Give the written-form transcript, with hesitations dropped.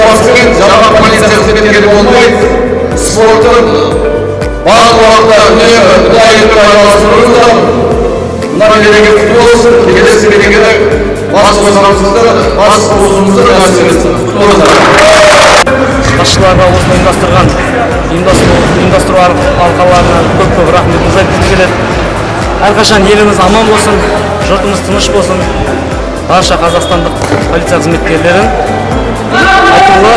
жобасымен жаңа полиция қызметкері болмай, спорттың барлық уақытта үнемі ұдайы айналысуыңыздар. Мына мереке құтты болсын, келесі мерекені бас қосамыздар, бас қосуымызды насip етсін. Құтты болыңыздар. Басшыларға осыны ұйымдастыру алқаларына көп рахметімізді айтқымыз келеді. Әрқашан еліміз аман болсын, жұртымыз тыныш болсын. Барша қазақстандық полиция қызметкерлерін айтулы